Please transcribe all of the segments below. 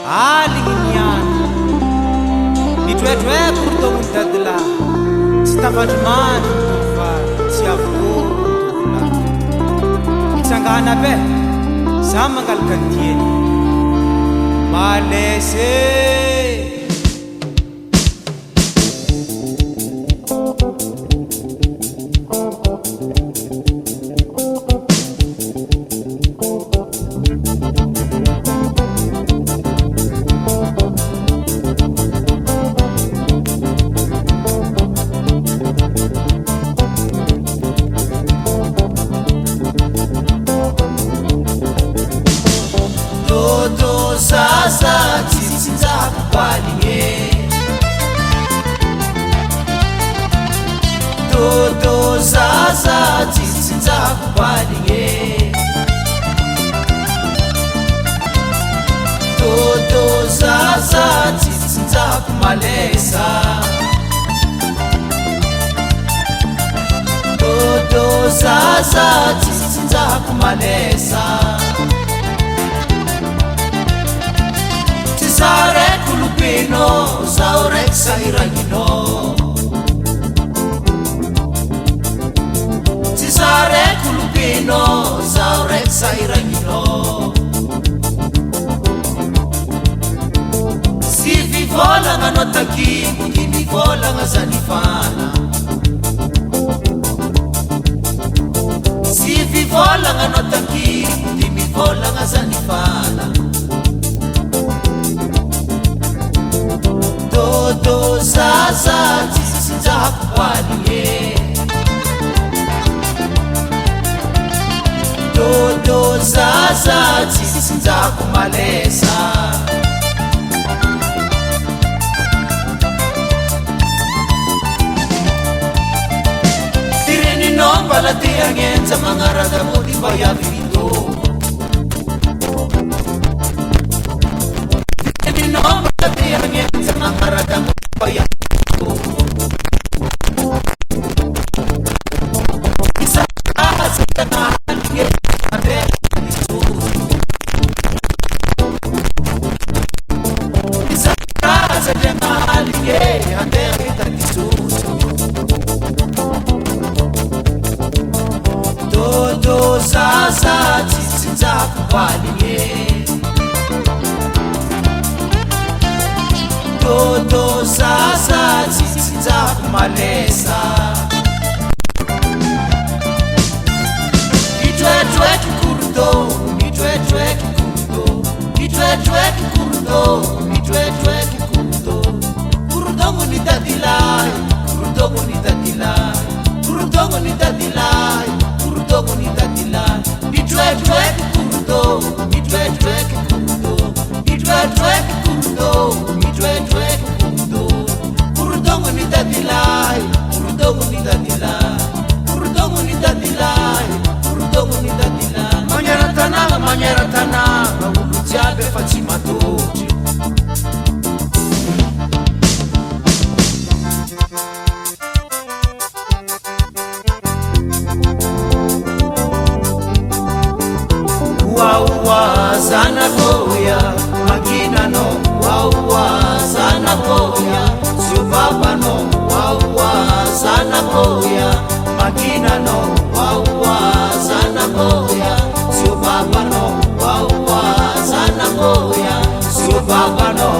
Alignian nitwetwe kurdo mutadla stafadman tufa siafu itangana be samangal kantien malese sasa tsinza kupalinge Dodo sasa tsinza kupalinge Dodo sasa tsinza kumalesa Dodo sasa tsinza kumalesa Sare kulupino, saurek sairagino Sare kulupino, saurek sairagino Si vivola nga notaki, mundi vivola nga zanifana Si vivola nga notaki, mundi vivola nga zanifana Dodo sasa tsinza kupalinge Dodo sasa tsinza kumalesa Tireni nomba la tiangenza mangarada modi baya vindo Tireni nomba la tiangenza mangarada modi baya Dodo sasa tsinza kupalinge Dodo sasa tsinza kumalesa Itwetwe kurdo, itwetwe kurdo Itwetwe kurdo, itwetwe kurdo Kurdo ngoni dadilai, kurdo ngoni dadilai Kurdo ngoni dadilai Kurdo ni dadila Itwetwe kurdo Itwetwe kurdo Itwetwe kurdo Itwetwe kurdo Kurdo ni dadila Kurdo ni dadila Kurdo ni dadila Kurdo ni dadila Manyara tana Ulujabe Fatima Toji Wawa sana koya Makina no Wawa sana koya Subaba no Wawa sana koya Makina no Wawa sana koya Subaba no Wawa sana koya Subaba no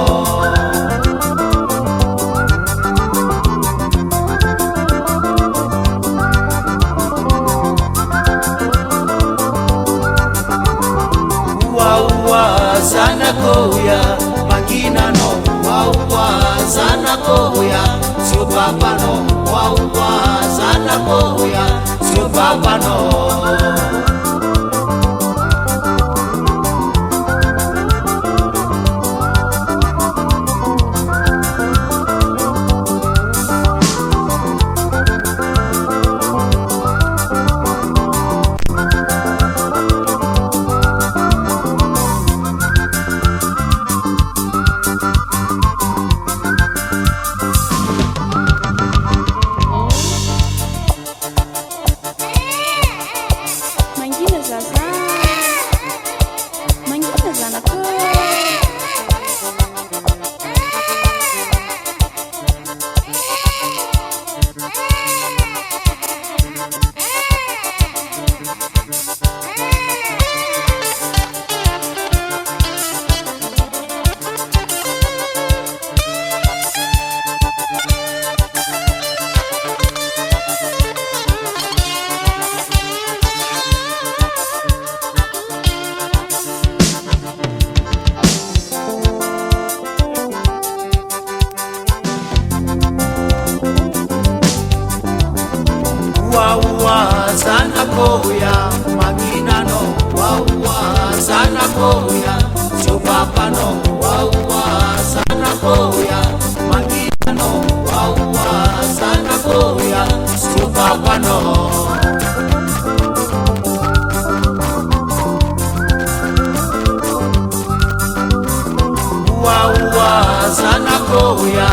sana koya Makina no Wawa sana koya Sio papa no Wawa sana koya Sio papa no zaza mangina zanaka Wawa sana koya maginano, wawa sana koya chupapano, wawa sana koya maginano, wawa sana koya chupapano. Wawa sana koya